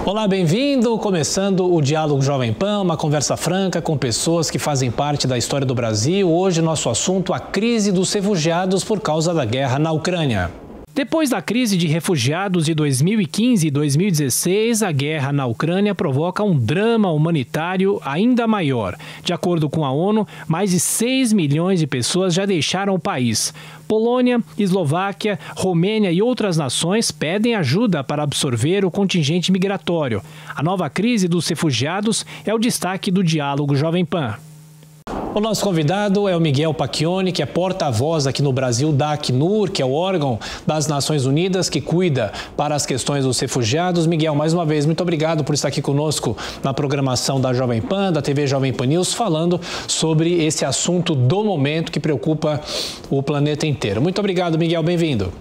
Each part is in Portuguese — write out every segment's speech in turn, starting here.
Olá, bem-vindo! Começando o Diálogo Jovem Pan, uma conversa franca com pessoas que fazem parte da história do Brasil. Hoje, nosso assunto, a crise dos refugiados por causa da guerra na Ucrânia. Depois da crise de refugiados de 2015 e 2016, a guerra na Ucrânia provoca um drama humanitário ainda maior. De acordo com a ONU, mais de 6 milhões de pessoas já deixaram o país. Polônia, Eslováquia, Romênia e outras nações pedem ajuda para absorver o contingente migratório. A nova crise dos refugiados é o destaque do Diálogo Jovem Pan. O nosso convidado é o Miguel Pacchioni, que é porta-voz aqui no Brasil da Acnur, que é o órgão das Nações Unidas que cuida para as questões dos refugiados. Miguel, mais uma vez, muito obrigado por estar aqui conosco na programação da Jovem Pan, da TV Jovem Pan News, falando sobre esse assunto do momento que preocupa o planeta inteiro. Muito obrigado, Miguel, bem-vindo.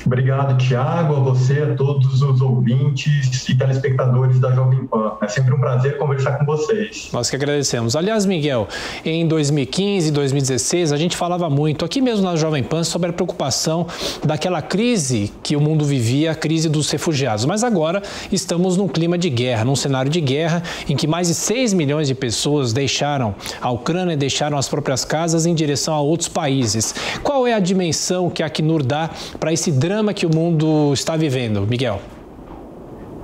Obrigado, Thiago, a você, a todos os ouvintes e telespectadores da Jovem Pan. É sempre um prazer conversar com vocês. Nós que agradecemos. Aliás, Miguel, em 2015 e 2016, a gente falava muito, aqui mesmo na Jovem Pan, sobre a preocupação daquela crise que o mundo vivia, a crise dos refugiados. Mas agora estamos num clima de guerra, num cenário de guerra, em que mais de 6 milhões de pessoas deixaram a Ucrânia, deixaram as próprias casas em direção a outros países. Qual é a dimensão que a Acnur dá para esse drama que o mundo está vivendo, Miguel?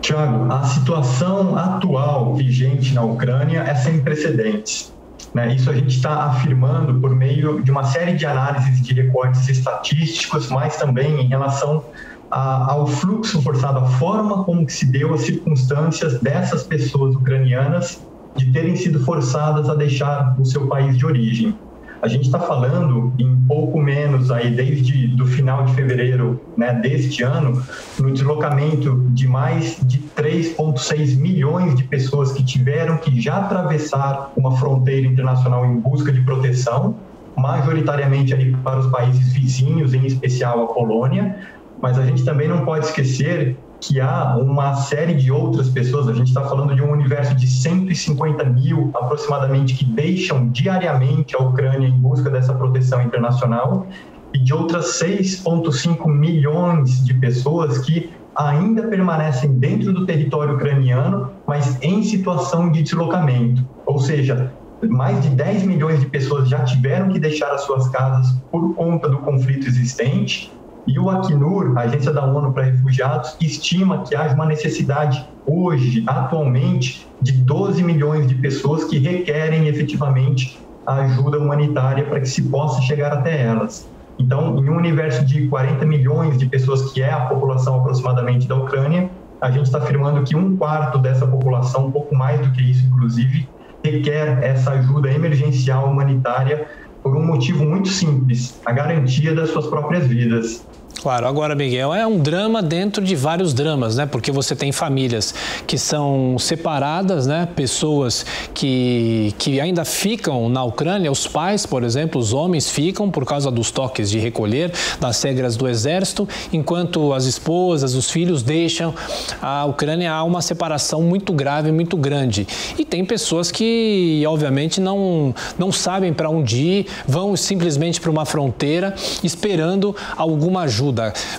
Tiago, a situação atual vigente na Ucrânia é sem precedentes, né? Isso a gente está afirmando por meio de uma série de análises de recortes estatísticos, mas também em relação ao fluxo forçado, a forma como que se deu as circunstâncias dessas pessoas ucranianas de terem sido forçadas a deixar o seu país de origem. A gente está falando em pouco menos aí desde do final de fevereiro, né, deste ano, no deslocamento de mais de 3,6 milhões de pessoas que tiveram que já atravessar uma fronteira internacional em busca de proteção, majoritariamente ali para os países vizinhos, em especial a Polônia, mas a gente também não pode esquecer que há uma série de outras pessoas, a gente está falando de um universo de 150 mil aproximadamente que deixam diariamente a Ucrânia em busca dessa proteção internacional e de outras 6,5 milhões de pessoas que ainda permanecem dentro do território ucraniano, mas em situação de deslocamento, ou seja, mais de 10 milhões de pessoas já tiveram que deixar as suas casas por conta do conflito existente. E o Acnur, a Agência da ONU para Refugiados, estima que haja uma necessidade hoje, atualmente, de 12 milhões de pessoas que requerem efetivamente a ajuda humanitária para que se possa chegar até elas. Então, em um universo de 40 milhões de pessoas, que é a população aproximadamente da Ucrânia, a gente está afirmando que 1/4 dessa população, um pouco mais do que isso, inclusive, requer essa ajuda emergencial humanitária por um motivo muito simples, a garantia das suas próprias vidas. Claro, agora, Miguel, é um drama dentro de vários dramas, né? Porque você tem famílias que são separadas, né? Pessoas que ainda ficam na Ucrânia, os pais, por exemplo, os homens ficam por causa dos toques de recolher, das regras do exército, enquanto as esposas, os filhos deixam a Ucrânia. Há uma separação muito grave, muito grande. E tem pessoas que, obviamente, não sabem para onde ir, vão simplesmente para uma fronteira esperando alguma ajuda.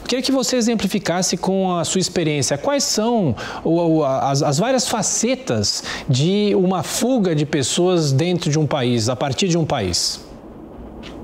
Queria que você exemplificasse com a sua experiência quais são as várias facetas de uma fuga de pessoas dentro de um país, a partir de um país.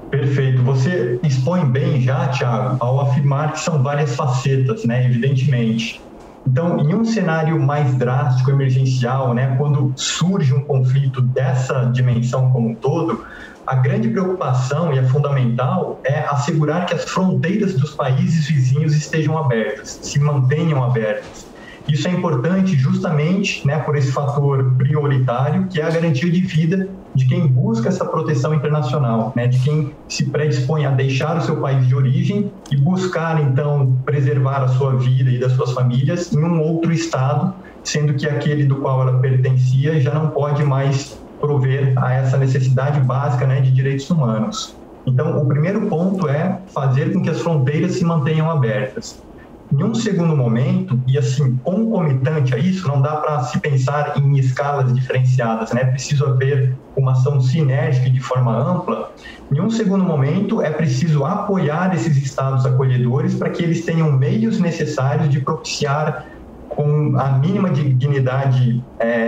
Perfeito. Você expõe bem já, Thiago, ao afirmar que são várias facetas, né, evidentemente. Então, em um cenário mais drástico, emergencial, né, quando surge um conflito dessa dimensão como um todo, a grande preocupação, e é fundamental, é assegurar que as fronteiras dos países vizinhos estejam abertas, se mantenham abertas. Isso é importante justamente, né, por esse fator prioritário, que é a garantia de vida de quem busca essa proteção internacional, né, de quem se predispõe a deixar o seu país de origem e buscar, então, preservar a sua vida e das suas famílias em um outro estado, sendo que aquele do qual ela pertencia já não pode mais prover a essa necessidade básica, né, de direitos humanos. Então, o primeiro ponto é fazer com que as fronteiras se mantenham abertas. Em um segundo momento, e assim, concomitante a isso, não dá para se pensar em escalas diferenciadas, né? É preciso haver uma ação sinérgica de forma ampla. Em um segundo momento, é preciso apoiar esses estados acolhedores para que eles tenham meios necessários de propiciar com a mínima dignidade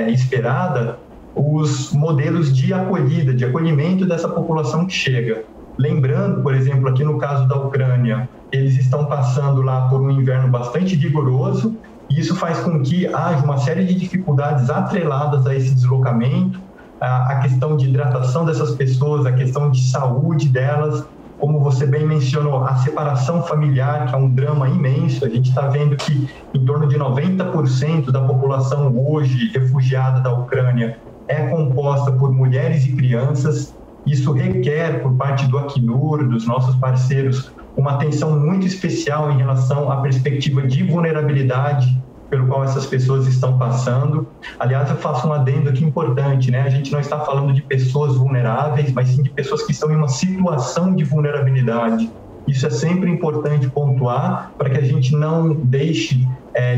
esperada, os modelos de acolhida, de acolhimento dessa população que chega. Lembrando, por exemplo, aqui no caso da Ucrânia, eles estão passando lá por um inverno bastante rigoroso, e isso faz com que haja uma série de dificuldades atreladas a esse deslocamento, a questão de hidratação dessas pessoas, a questão de saúde delas, como você bem mencionou, a separação familiar, que é um drama imenso. A gente está vendo que em torno de 90% da população hoje refugiada da Ucrânia é composta por mulheres e crianças. Isso requer, por parte do Acnur, dos nossos parceiros, uma atenção muito especial em relação à perspectiva de vulnerabilidade pelo qual essas pessoas estão passando. Aliás, eu faço um adendo aqui importante, né? A gente não está falando de pessoas vulneráveis, mas sim de pessoas que estão em uma situação de vulnerabilidade. Isso é sempre importante pontuar para que a gente não deixe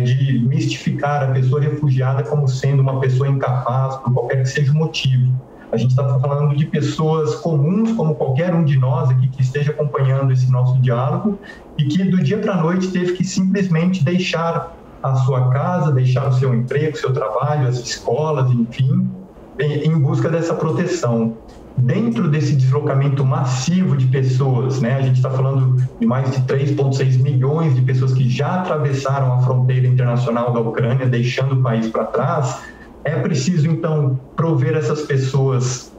de mistificar a pessoa refugiada como sendo uma pessoa incapaz, por qualquer que seja o motivo. A gente está falando de pessoas comuns, como qualquer um de nós aqui que esteja acompanhando esse nosso diálogo, e que do dia para a noite teve que simplesmente deixar a sua casa, deixar o seu emprego, o seu trabalho, as escolas, enfim, em busca dessa proteção. Dentro desse deslocamento massivo de pessoas, né, a gente está falando de mais de 3,6 milhões de pessoas que já atravessaram a fronteira internacional da Ucrânia, deixando o país para trás. É preciso, então, prover essas pessoas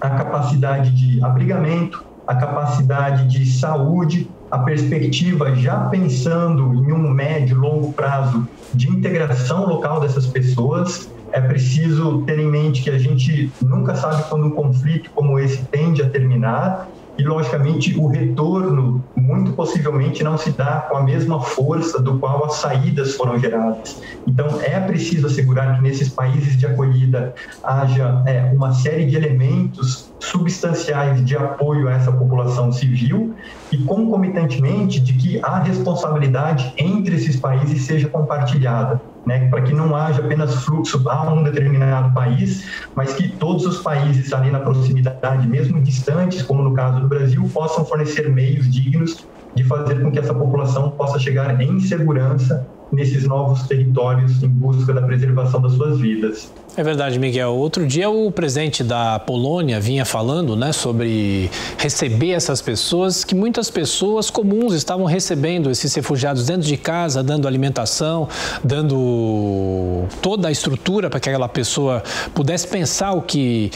a capacidade de abrigamento, a capacidade de saúde, a perspectiva, já pensando em um médio e longo prazo, de integração local dessas pessoas. É preciso ter em mente que a gente nunca sabe quando um conflito como esse tende a terminar, e, logicamente, o retorno, muito possivelmente, não se dá com a mesma força do qual as saídas foram geradas. Então, é preciso assegurar que nesses países de acolhida haja uma série de elementos substanciais de apoio a essa população civil e, concomitantemente, de que a responsabilidade entre esses países seja compartilhada, né, para que não haja apenas fluxo a um determinado país, mas que todos os países ali na proximidade, mesmo distantes, como no caso do Brasil, possam fornecer meios dignos de fazer com que essa população possa chegar em segurança nesses novos territórios em busca da preservação das suas vidas. É verdade, Miguel. Outro dia o presidente da Polônia vinha falando, né, sobre receber essas pessoas, que muitas pessoas comuns estavam recebendo esses refugiados dentro de casa, dando alimentação, dando toda a estrutura para que aquela pessoa pudesse pensar o que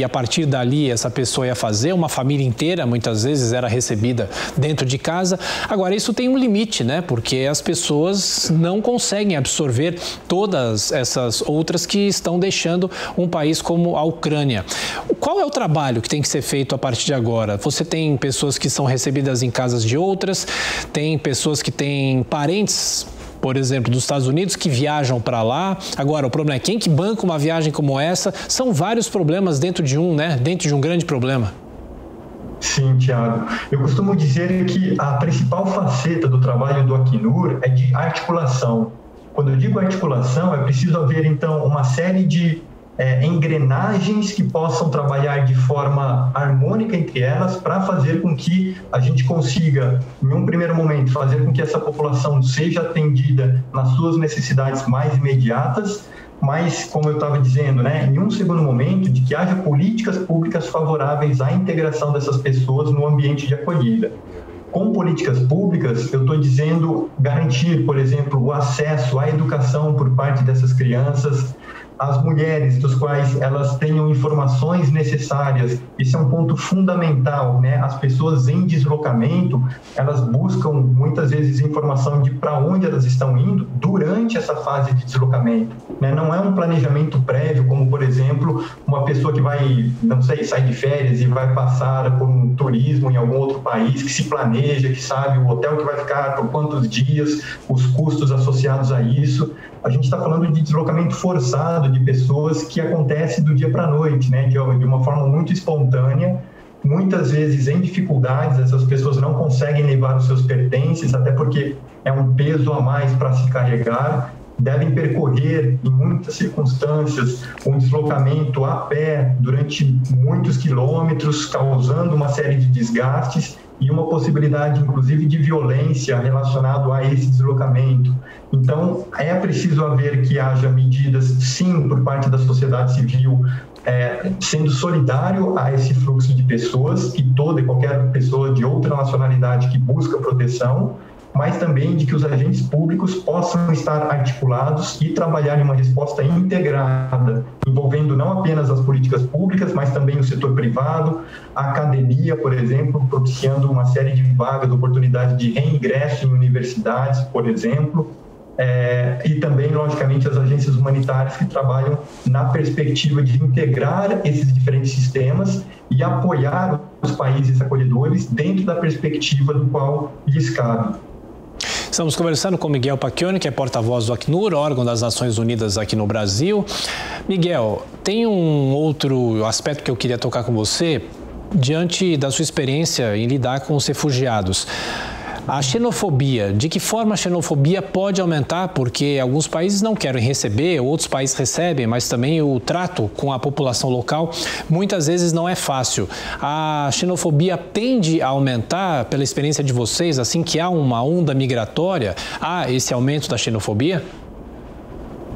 a partir dali essa pessoa ia fazer. Uma família inteira, muitas vezes, era recebida dentro de casa. Agora, isso tem um limite, né, porque as pessoas não conseguem absorver todas essas outras que estão deixando um país como a Ucrânia. Qual é o trabalho que tem que ser feito a partir de agora? Você tem pessoas que são recebidas em casas de outras, tem pessoas que têm parentes, por exemplo, dos Estados Unidos, que viajam para lá. Agora, o problema é quem que banca uma viagem como essa? São vários problemas dentro de um, né? Dentro de um grande problema. Sim, Thiago. Eu costumo dizer que a principal faceta do trabalho do Acnur é de articulação. Quando eu digo articulação, é preciso haver, então, uma série de engrenagens que possam trabalhar de forma harmônica entre elas para fazer com que a gente consiga, em um primeiro momento, fazer com que essa população seja atendida nas suas necessidades mais imediatas, mas, como eu estava dizendo, né, em um segundo momento, de que haja políticas públicas favoráveis à integração dessas pessoas no ambiente de acolhida. Com políticas públicas, eu estou dizendo garantir, por exemplo, o acesso à educação por parte dessas crianças, as mulheres, dos quais elas tenham informações necessárias. Isso é um ponto fundamental, né? As pessoas em deslocamento, elas buscam muitas vezes informação de para onde elas estão indo durante essa fase de deslocamento, né? Não é um planejamento prévio, como, por exemplo, uma pessoa que vai, não sei, sai de férias e vai passar por um turismo em algum outro país, que se planeja, que sabe o hotel que vai ficar, por quantos dias, os custos associados a isso. A gente está falando de deslocamento forçado de pessoas que acontece do dia para a noite, né? De uma forma muito espontânea, muitas vezes em dificuldades. Essas pessoas não conseguem levar os seus pertences, até porque é um peso a mais para se carregar. Devem percorrer, em muitas circunstâncias, um deslocamento a pé durante muitos quilômetros, causando uma série de desgastes. e uma possibilidade, inclusive, de violência relacionado a esse deslocamento. Então, é preciso haver que haja medidas, sim, por parte da sociedade civil, sendo solidário a esse fluxo de pessoas, que toda e qualquer pessoa de outra nacionalidade que busca proteção, mas também de que os agentes públicos possam estar articulados e trabalhar em uma resposta integrada, envolvendo não apenas as políticas públicas, mas também o setor privado, a academia, por exemplo, propiciando uma série de vagas, oportunidades de reingresso em universidades, por exemplo, e também, logicamente, as agências humanitárias que trabalham na perspectiva de integrar esses diferentes sistemas e apoiar os países acolhedores dentro da perspectiva do qual lhes cabe. Estamos conversando com Miguel Pacchioni, que é porta-voz do Acnur, órgão das Nações Unidas aqui no Brasil. Miguel, tem um outro aspecto que eu queria tocar com você, diante da sua experiência em lidar com os refugiados. A xenofobia, de que forma a xenofobia pode aumentar? Porque alguns países não querem receber, outros países recebem, mas também o trato com a população local muitas vezes não é fácil. A xenofobia tende a aumentar, pela experiência de vocês, assim que há uma onda migratória, há esse aumento da xenofobia?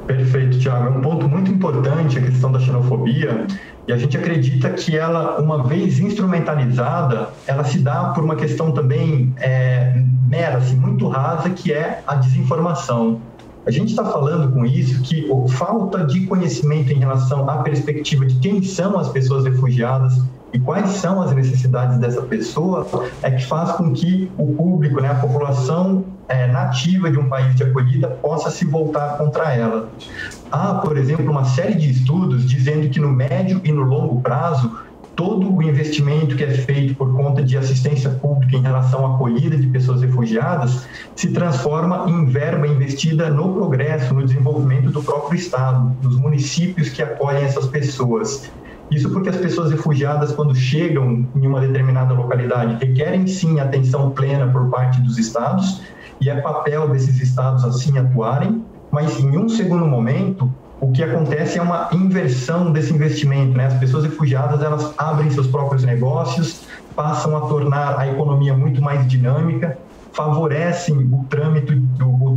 Perfeito, Thiago. É um ponto muito importante a questão da xenofobia. E a gente acredita que ela, uma vez instrumentalizada, ela se dá por uma questão também mera, assim, muito rasa, que é a desinformação. A gente está falando com isso que a falta de conhecimento em relação à perspectiva de quem são as pessoas refugiadas e quais são as necessidades dessa pessoa é que faz com que o público, né, a população nativa de um país de acolhida possa se voltar contra ela. Há, por exemplo, uma série de estudos dizendo que no médio e no longo prazo, todo o investimento que é feito por conta de assistência pública em relação à acolhida de pessoas refugiadas se transforma em verba investida no progresso, no desenvolvimento do próprio Estado, nos municípios que acolhem essas pessoas. Isso porque as pessoas refugiadas, quando chegam em uma determinada localidade, requerem sim atenção plena por parte dos estados, e é papel desses estados assim atuarem, mas em um segundo momento, o que acontece é uma inversão desse investimento, né? As pessoas refugiadas, elas abrem seus próprios negócios, passam a tornar a economia muito mais dinâmica, favorecem o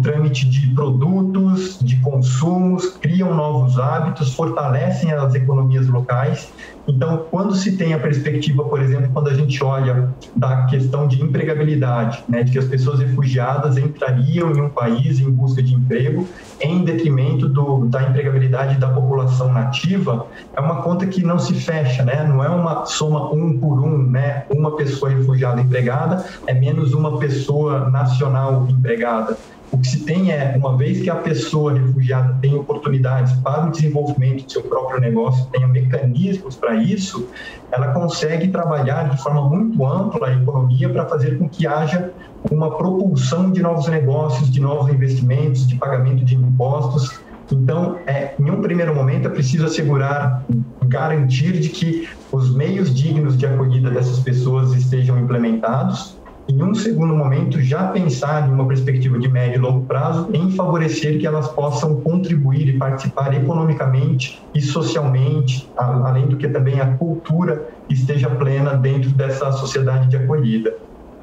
trâmite de produtos, de consumos, criam novos hábitos, fortalecem as economias locais. Então, quando se tem a perspectiva, por exemplo, quando a gente olha da questão de empregabilidade, né, de que as pessoas refugiadas entrariam em um país em busca de emprego em detrimento da empregabilidade da população nativa, é uma conta que não se fecha, né? Não é uma soma um por um, né? Uma pessoa refugiada empregada é menos uma pessoa nacional empregada. O que se tem é, uma vez que a pessoa refugiada tem oportunidades para o desenvolvimento do seu próprio negócio, tenha mecanismos para isso, ela consegue trabalhar de forma muito ampla a economia para fazer com que haja uma propulsão de novos negócios, de novos investimentos, de pagamento de impostos. Então, em um primeiro momento, é preciso assegurar, garantir de que os meios dignos de acolhida dessas pessoas estejam implementados. Em um segundo momento, já pensar em uma perspectiva de médio e longo prazo em favorecer que elas possam contribuir e participar economicamente e socialmente, além do que também a cultura esteja plena dentro dessa sociedade de acolhida.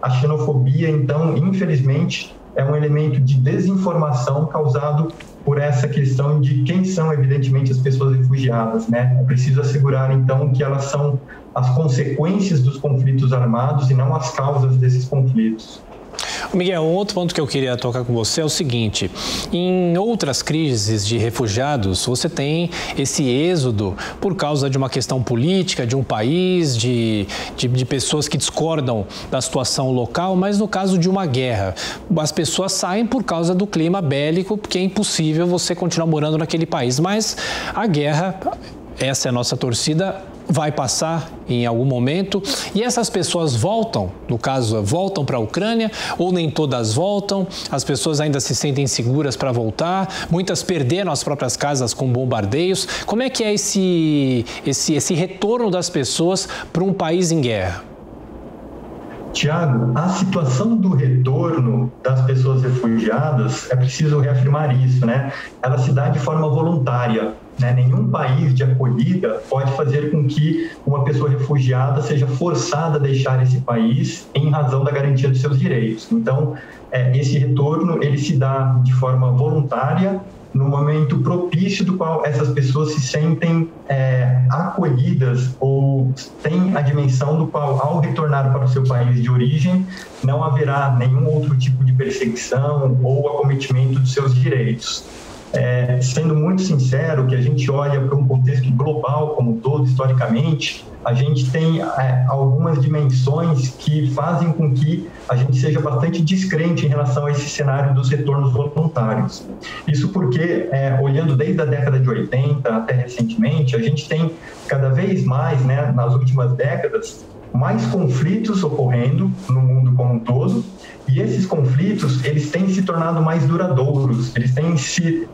A xenofobia, então, infelizmente, é um elemento de desinformação causado por essa questão de quem são, evidentemente, as pessoas refugiadas, né? É preciso assegurar, então, que elas são as consequências dos conflitos armados e não as causas desses conflitos. Miguel, um outro ponto que eu queria tocar com você é o seguinte: em outras crises de refugiados, você tem esse êxodo por causa de uma questão política, de um país, de pessoas que discordam da situação local, mas no caso de uma guerra, as pessoas saem por causa do clima bélico, porque é impossível você continuar morando naquele país. Mas a guerra, essa é a nossa torcida, vai passar em algum momento e essas pessoas voltam, no caso, voltam para a Ucrânia ou nem todas voltam, as pessoas ainda se sentem seguras para voltar, muitas perderam as próprias casas com bombardeios. Como é que é esse retorno das pessoas para um país em guerra? Tiago, a situação do retorno das pessoas refugiadas, é preciso reafirmar isso, né? Ela se dá de forma voluntária. né? Nenhum país de acolhida pode fazer com que uma pessoa refugiada seja forçada a deixar esse país em razão da garantia dos seus direitos. Então, esse retorno ele se dá de forma voluntária, no momento propício do qual essas pessoas se sentem acolhidas ou têm a dimensão do qual, ao retornar para o seu país de origem, não haverá nenhum outro tipo de perseguição ou acometimento dos seus direitos. Sendo muito sincero, que a gente olha para um contexto global como um todo, historicamente, a gente tem algumas dimensões que fazem com que a gente seja bastante descrente em relação a esse cenário dos retornos voluntários. Isso porque, olhando desde a década de 80 até recentemente, a gente tem cada vez mais, né, nas últimas décadas, mais conflitos ocorrendo no mundo como um todo, e esses conflitos, eles têm se tornado mais duradouros, eles têm se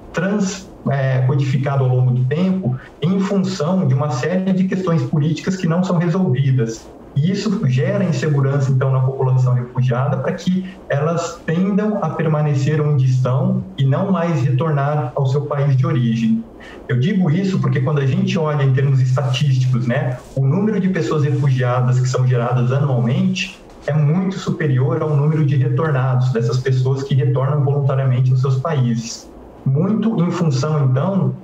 codificado ao longo do tempo em função de uma série de questões políticas que não são resolvidas. E isso gera insegurança, então, na população refugiada para que elas tendam a permanecer onde estão e não mais retornar ao seu país de origem. Eu digo isso porque quando a gente olha em termos estatísticos, né, o número de pessoas refugiadas que são geradas anualmente é muito superior ao número de retornados, dessas pessoas que retornam voluntariamente aos seus países. Muito em função, então,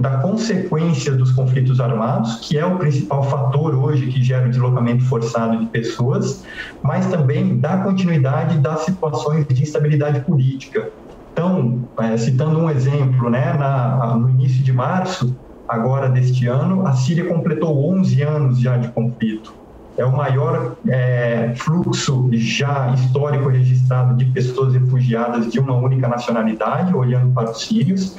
da consequência dos conflitos armados, que é o principal fator hoje que gera o deslocamento forçado de pessoas, mas também da continuidade das situações de instabilidade política. Então, citando um exemplo, né, no início de março, agora deste ano, a Síria completou 11 anos já de conflito. É o maior fluxo já histórico registrado de pessoas refugiadas de uma única nacionalidade, olhando para os sírios.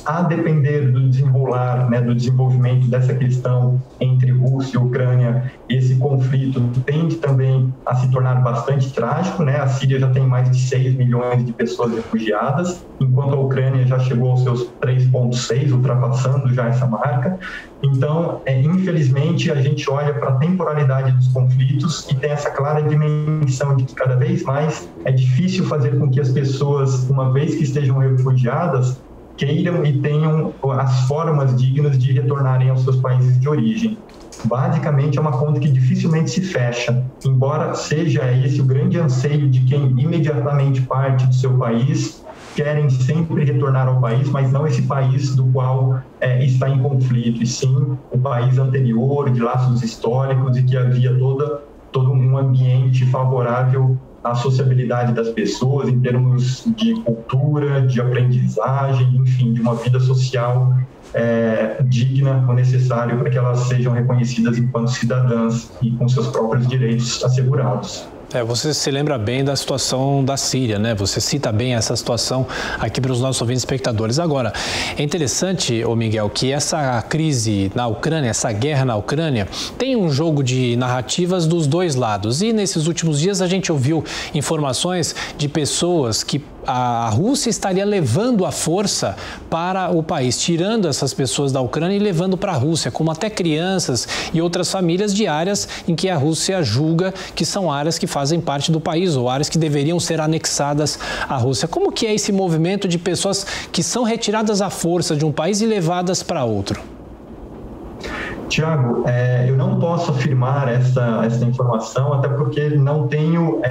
A depender do desenrolar, né, do desenvolvimento dessa questão entre Rússia e Ucrânia, esse conflito tende também a se tornar bastante trágico, né? A Síria já tem mais de 6 milhões de pessoas refugiadas, enquanto a Ucrânia já chegou aos seus 3,6, ultrapassando já essa marca. Então, infelizmente, a gente olha para a temporalidade dos conflitos e tem essa clara dimensão de que cada vez mais é difícil fazer com que as pessoas, uma vez que estejam refugiadas, queiram e tenham as formas dignas de retornarem aos seus países de origem. Basicamente, é uma conta que dificilmente se fecha, embora seja esse o grande anseio de quem imediatamente parte do seu país, querem sempre retornar ao país, mas não esse país do qual está em conflito, e sim o país anterior, de laços históricos, e que havia todo um ambiente favorável à sociabilidade das pessoas em termos de cultura, de aprendizagem, enfim, de uma vida social digna ou necessário para que elas sejam reconhecidas enquanto cidadãs e com seus próprios direitos assegurados. Você se lembra bem da situação da Síria, né? Você cita bem essa situação aqui para os nossos ouvintes espectadores. Agora, é interessante, Miguel, que essa crise na Ucrânia, essa guerra na Ucrânia, tem um jogo de narrativas dos dois lados. E nesses últimos dias a gente ouviu informações de pessoas que a Rússia estaria levando à força para o país, tirando essas pessoas da Ucrânia e levando para a Rússia, como até crianças e outras famílias de áreas em que a Rússia julga que são áreas que fazem parte do país ou áreas que deveriam ser anexadas à Rússia. Como que é esse movimento de pessoas que são retiradas à força de um país e levadas para outro? Tiago, eu não posso afirmar essa informação, até porque não tenho,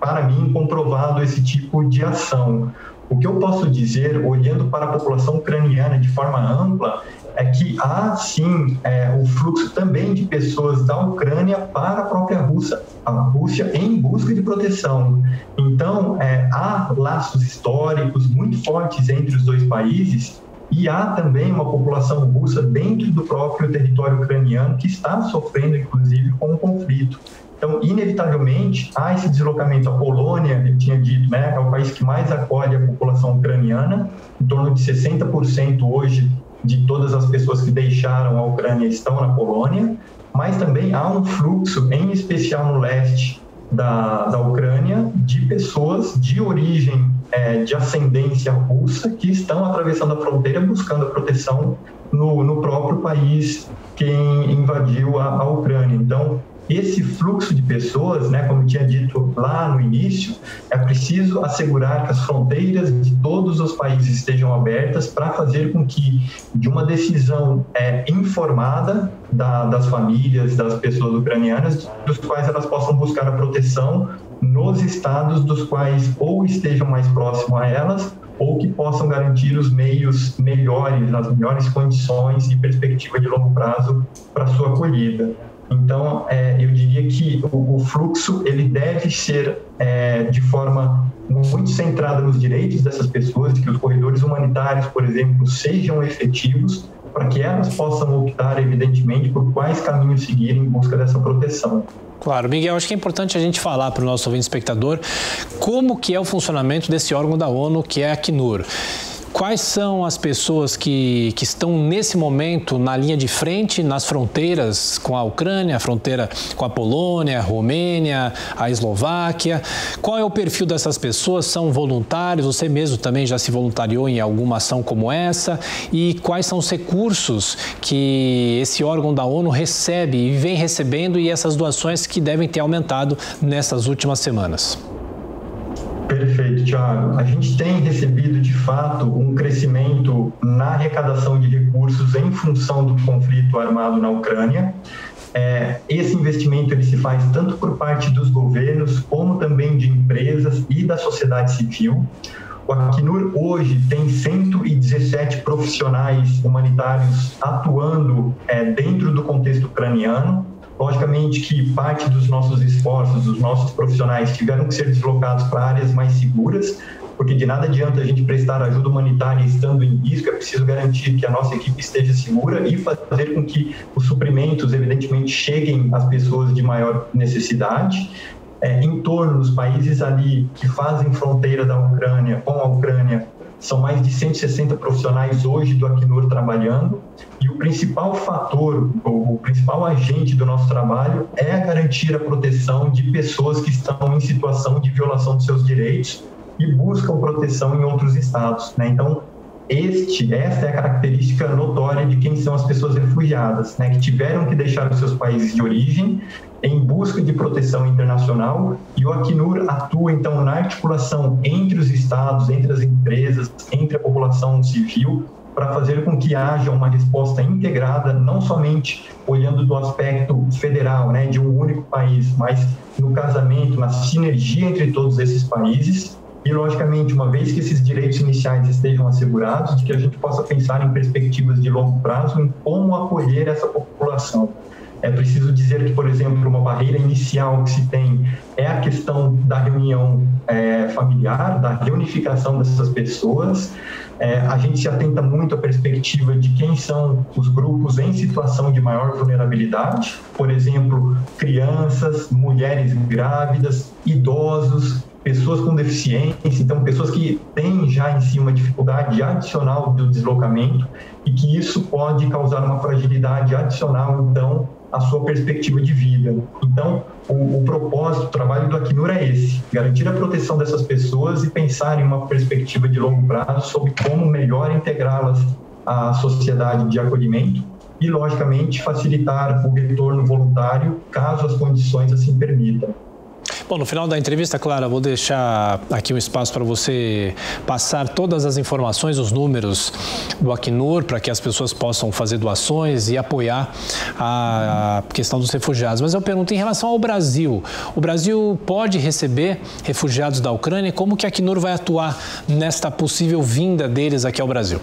para mim, comprovado esse tipo de ação. O que eu posso dizer, olhando para a população ucraniana de forma ampla, é que há, sim, o fluxo também de pessoas da Ucrânia para a própria Rússia em busca de proteção. Então, há laços históricos muito fortes entre os dois países, e há também uma população russa dentro do próprio território ucraniano que está sofrendo, inclusive, com o conflito. Então, inevitavelmente, há esse deslocamento à Polônia, eu tinha dito, né, é o país que mais acolhe a população ucraniana, em torno de 60% hoje de todas as pessoas que deixaram a Ucrânia estão na Polônia, mas também há um fluxo, em especial no leste da Ucrânia, de pessoas de origem de ascendência russa que estão atravessando a fronteira buscando a proteção no próprio país que invadiu a Ucrânia. Então, esse fluxo de pessoas, né, como eu tinha dito lá no início, é preciso assegurar que as fronteiras de todos os países estejam abertas para fazer com que, de uma decisão informada das famílias, das pessoas ucranianas, dos quais elas possam buscar a proteção nos estados dos quais ou estejam mais próximos a elas ou que possam garantir os meios melhores, as melhores condições e perspectiva de longo prazo para sua acolhida. Então, eu diria que o fluxo ele deve ser de forma muito centrada nos direitos dessas pessoas, de que os corredores humanitários, por exemplo, sejam efetivos, para que elas possam optar, evidentemente, por quais caminhos seguir em busca dessa proteção. Claro, Miguel, acho que é importante a gente falar para o nosso ouvinte espectador como que é o funcionamento desse órgão da ONU, que é a Acnur. Quais são as pessoas que estão nesse momento na linha de frente, nas fronteiras com a Ucrânia, a fronteira com a Polônia, a Romênia, a Eslováquia? Qual é o perfil dessas pessoas? São voluntários? Você mesmo também já se voluntariou em alguma ação como essa? E quais são os recursos que esse órgão da ONU recebe e vem recebendo e essas doações que devem ter aumentado nessas últimas semanas? Perfeito, Thiago. A gente tem recebido, de fato, um crescimento na arrecadação de recursos em função do conflito armado na Ucrânia. Esse investimento ele se faz tanto por parte dos governos, como também de empresas e da sociedade civil. O Acnur hoje tem 117 profissionais humanitários atuando dentro do contexto ucraniano. Logicamente que parte dos nossos esforços, dos nossos profissionais tiveram que ser deslocados para áreas mais seguras, porque de nada adianta a gente prestar ajuda humanitária estando em risco, é preciso garantir que a nossa equipe esteja segura e fazer com que os suprimentos, evidentemente, cheguem às pessoas de maior necessidade. Em torno dos países ali que fazem fronteira da Ucrânia com a Ucrânia, são mais de 160 profissionais hoje do Acnur trabalhando, e o principal fator, o principal agente do nosso trabalho é garantir a proteção de pessoas que estão em situação de violação dos seus direitos e buscam proteção em outros estados, né? Então, esta é a característica notória de quem são as pessoas refugiadas, né? Que tiveram que deixar os seus países de origem em busca de proteção internacional, e o Acnur atua, então, na articulação entre os estados, entre as empresas, entre a população civil, para fazer com que haja uma resposta integrada, não somente olhando do aspecto federal, né, de um único país, mas no casamento, na sinergia entre todos esses países. E, logicamente, uma vez que esses direitos iniciais estejam assegurados, de que a gente possa pensar em perspectivas de longo prazo, em como acolher essa população. É preciso dizer que, por exemplo, uma barreira inicial que se tem é a questão da reunião familiar, da reunificação dessas pessoas. A gente se atenta muito à perspectiva de quem são os grupos em situação de maior vulnerabilidade, por exemplo, crianças, mulheres grávidas, idosos, pessoas com deficiência, então pessoas que têm já em si uma dificuldade adicional do deslocamento e que isso pode causar uma fragilidade adicional, então, à sua perspectiva de vida. Então, o propósito, o trabalho do Acnur é esse: garantir a proteção dessas pessoas e pensar em uma perspectiva de longo prazo sobre como melhor integrá-las à sociedade de acolhimento e, logicamente, facilitar o retorno voluntário, caso as condições assim permitam. Bom, no final da entrevista, Clara, vou deixar aqui um espaço para você passar todas as informações, os números do Acnur, para que as pessoas possam fazer doações e apoiar a questão dos refugiados. Mas eu pergunto em relação ao Brasil. O Brasil pode receber refugiados da Ucrânia? Como que a Acnur vai atuar nesta possível vinda deles aqui ao Brasil?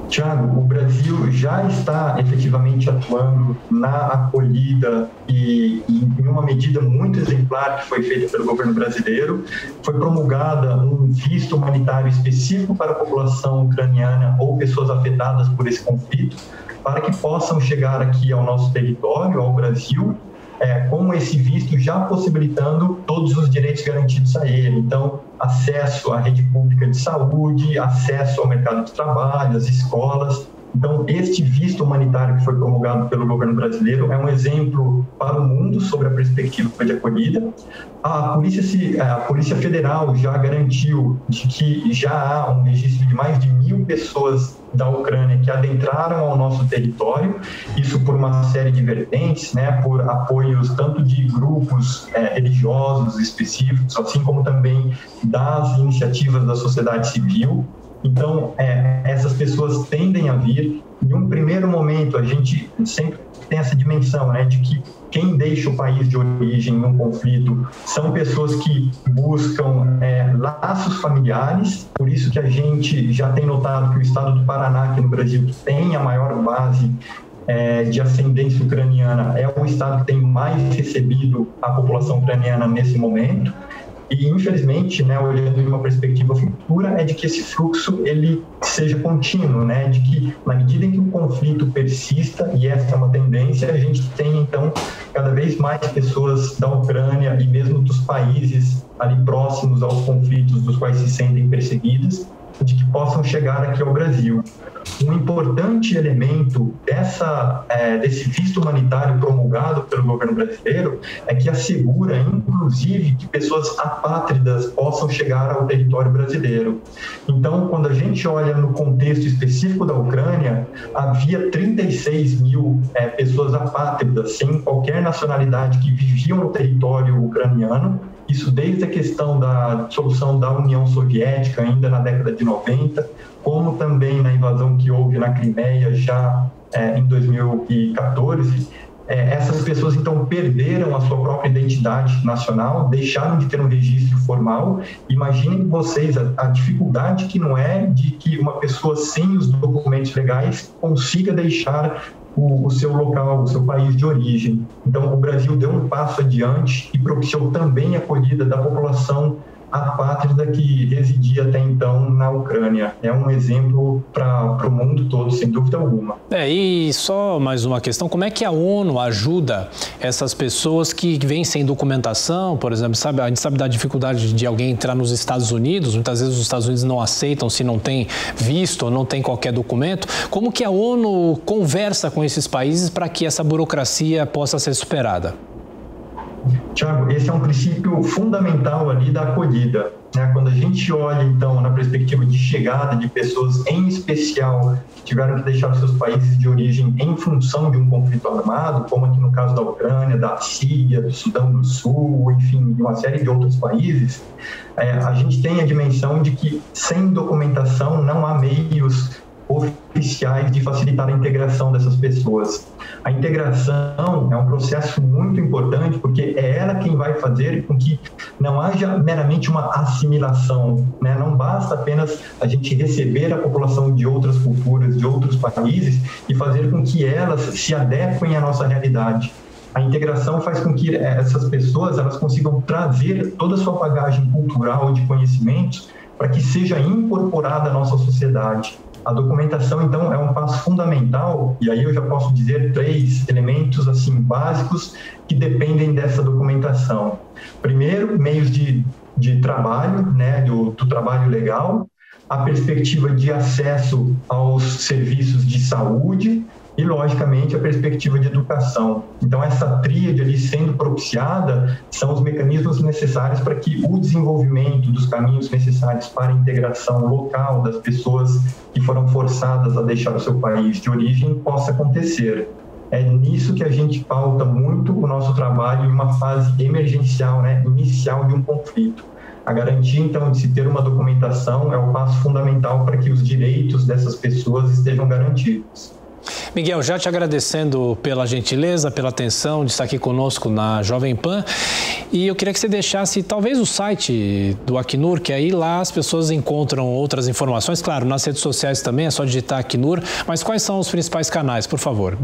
Thiago, o Brasil já está efetivamente atuando na acolhida e em uma medida muito exemplar que foi feita pelo governo brasileiro. Foi promulgada um visto humanitário específico para a população ucraniana ou pessoas afetadas por esse conflito, para que possam chegar aqui ao nosso território, ao Brasil, com esse visto já possibilitando todos os direitos garantidos a ele. Então, acesso à rede pública de saúde, acesso ao mercado de trabalho, às escolas, Então, este visto humanitário que foi promulgado pelo governo brasileiro é um exemplo para o mundo sobre a perspectiva de acolhida. A Polícia Federal já garantiu de que já há um registro de mais de 1.000 pessoas da Ucrânia que adentraram ao nosso território, isso por uma série de vertentes, né, por apoios tanto de grupos religiosos específicos, assim como também das iniciativas da sociedade civil. Então, essas pessoas tendem a vir. Em um primeiro momento, a gente sempre tem essa dimensão, né, de que quem deixa o país de origem em um conflito são pessoas que buscam laços familiares, por isso que a gente já tem notado que o estado do Paraná, aqui no Brasil, que tem a maior base de ascendência ucraniana, é o estado que tem mais recebido a população ucraniana nesse momento. E, infelizmente, né, olhando de uma perspectiva futura, é de que esse fluxo ele seja contínuo, né, de que, na medida em que o conflito persista, e essa é uma tendência, a gente tem, então, cada vez mais pessoas da Ucrânia e mesmo dos países ali próximos aos conflitos dos quais se sentem perseguidas, de que possam chegar aqui ao Brasil. Um importante elemento desse visto humanitário promulgado pelo governo brasileiro é que assegura, inclusive, que pessoas apátridas possam chegar ao território brasileiro. Então, quando a gente olha no contexto específico da Ucrânia, havia 36.000 pessoas apátridas, sem qualquer nacionalidade, que viviam no território ucraniano. Isso desde a questão da dissolução da União Soviética, ainda na década de 90, como também na invasão que houve na Crimeia já em 2014. Essas pessoas, então, perderam a sua própria identidade nacional, deixaram de ter um registro formal. Imaginem vocês a dificuldade que não é de que uma pessoa sem os documentos legais consiga deixar o seu local, o seu país de origem. Então, o Brasil deu um passo adiante e propiciou também a acolhida da população apátrida que residia até então na Ucrânia. É um exemplo para o mundo todo, sem dúvida alguma. E só mais uma questão, como é que a ONU ajuda essas pessoas que vêm sem documentação, por exemplo, a gente sabe da dificuldade de alguém entrar nos Estados Unidos, muitas vezes os Estados Unidos não aceitam se não tem visto ou não tem qualquer documento. Como que a ONU conversa com esses países para que essa burocracia possa ser superada? Tiago, esse é um princípio fundamental ali da acolhida, né? Quando a gente olha, então, na perspectiva de chegada de pessoas, em especial, que tiveram que deixar os seus países de origem em função de um conflito armado, como aqui no caso da Ucrânia, da Síria, do Sudão do Sul, enfim, de uma série de outros países, a gente tem a dimensão de que, sem documentação, não há meios oficiais de facilitar a integração dessas pessoas. A integração é um processo muito importante porque é ela quem vai fazer com que não haja meramente uma assimilação, né? Não basta apenas a gente receber a população de outras culturas, de outros países e fazer com que elas se adequem à nossa realidade. A integração faz com que essas pessoas elas consigam trazer toda a sua bagagem cultural de conhecimentos para que seja incorporada à nossa sociedade. A documentação, então, é um passo fundamental, e aí eu já posso dizer 3 elementos assim básicos que dependem dessa documentação. Primeiro, meios de trabalho, né, do trabalho legal, a perspectiva de acesso aos serviços de saúde e, logicamente, a perspectiva de educação. Então, essa tríade ali sendo propiciada são os mecanismos necessários para que o desenvolvimento dos caminhos necessários para a integração local das pessoas que foram forçadas a deixar o seu país de origem possa acontecer. É nisso que a gente pauta muito o nosso trabalho em uma fase emergencial, né, inicial de um conflito. A garantia, então, de se ter uma documentação é o passo fundamental para que os direitos dessas pessoas estejam garantidos. Miguel, já te agradecendo pela gentileza, pela atenção de estar aqui conosco na Jovem Pan. E eu queria que você deixasse talvez o site do Acnur, que aí lá as pessoas encontram outras informações. Claro, nas redes sociais também, é só digitar Acnur. Mas quais são os principais canais, por favor?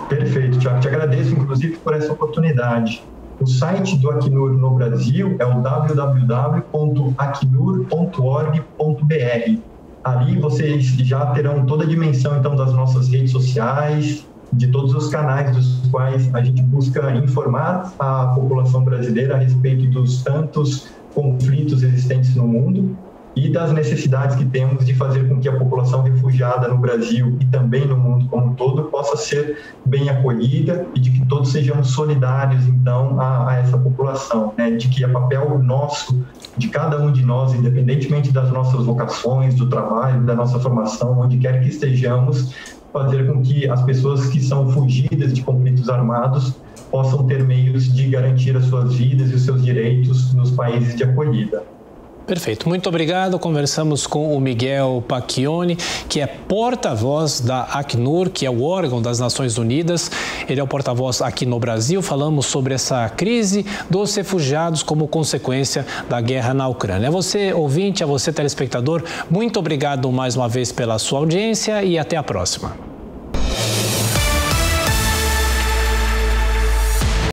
Perfeito, Tiago. Te agradeço, inclusive, por essa oportunidade. O site do Acnur no Brasil é o www.acnur.org.br. Ali vocês já terão toda a dimensão, então, das nossas redes sociais, de todos os canais dos quais a gente busca informar a população brasileira a respeito dos tantos conflitos existentes no mundo. e das necessidades que temos de fazer com que a população refugiada no Brasil e também no mundo como um todo possa ser bem acolhida e de que todos sejamos solidários, então, a essa população, né? De que é papel nosso, de cada um de nós, independentemente das nossas vocações, do trabalho, da nossa formação, onde quer que estejamos, fazer com que as pessoas que são fugidas de conflitos armados possam ter meios de garantir as suas vidas e os seus direitos nos países de acolhida. Perfeito, muito obrigado. Conversamos com o Miguel Pacchioni, que é porta-voz da Acnur, que é o órgão das Nações Unidas. Ele é o porta-voz aqui no Brasil. Falamos sobre essa crise dos refugiados como consequência da guerra na Ucrânia. A você, ouvinte, a você, telespectador, muito obrigado mais uma vez pela sua audiência e até a próxima.